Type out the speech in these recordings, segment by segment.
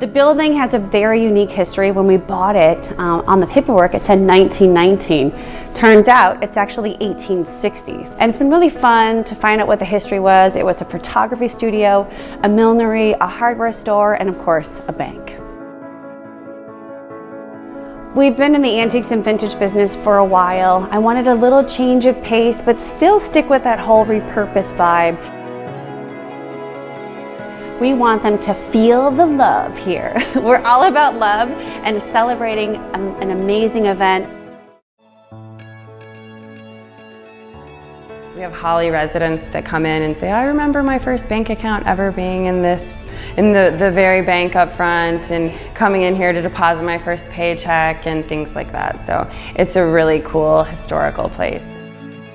The building has a very unique history. When we bought it, on the paperwork it said 1919. Turns out it's actually 1860s. And it's been really fun to find out what the history was. It was a photography studio, a millinery, a hardware store, and of course, a bank. We've been in the antiques and vintage business for a while. I wanted a little change of pace, but still stick with that whole repurposed vibe. We want them to feel the love here. We're all about love and celebrating an amazing event. We have Holly residents that come in and say, I remember my first bank account ever being in the very bank up front, and coming in here to deposit my first paycheck and things like that. So it's a really cool historical place.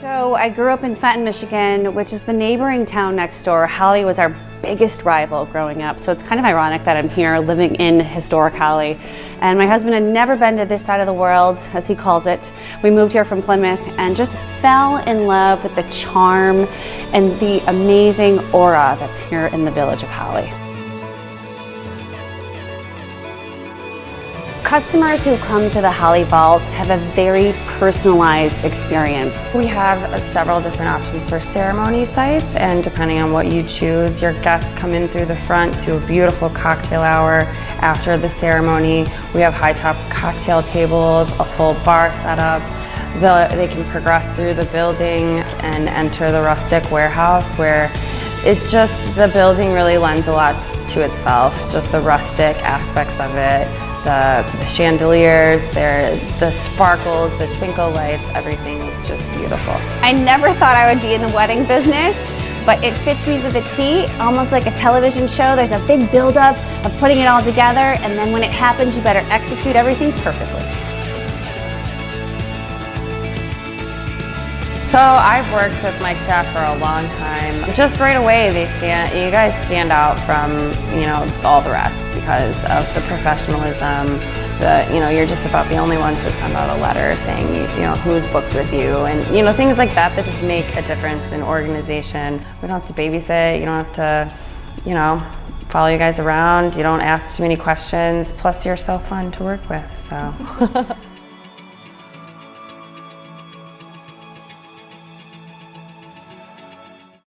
So I grew up in Fenton, Michigan, which is the neighboring town next door. Holly was our biggest rival growing up, so it's kind of ironic that I'm here living in historic Holly. And my husband had never been to this side of the world, as he calls it. We moved here from Plymouth and just fell in love with the charm and the amazing aura that's here in the village of Holly. Customers who come to the Holly Vault have a very personalized experience. We have several different options for ceremony sites, and depending on what you choose, your guests come in through the front to a beautiful cocktail hour after the ceremony. We have high-top cocktail tables, a full bar setup. They can progress through the building and enter the rustic warehouse, where the building really lends a lot to itself, just the rustic aspects of it. The chandeliers, the sparkles, the twinkle lights, everything is just beautiful. I never thought I would be in the wedding business, but it fits me to the T, almost like a television show. There's a big buildup of putting it all together, and then when it happens, you better execute everything perfectly. So I've worked with my staff for a long time. Just right away, you guys stand out from, all the rest because of the professionalism. You're just about the only ones that send out a letter saying, who's booked with you, and things like that just make a difference in organization. We don't have to babysit. You don't have to, follow you guys around. You don't ask too many questions. Plus, you're so fun to work with. So.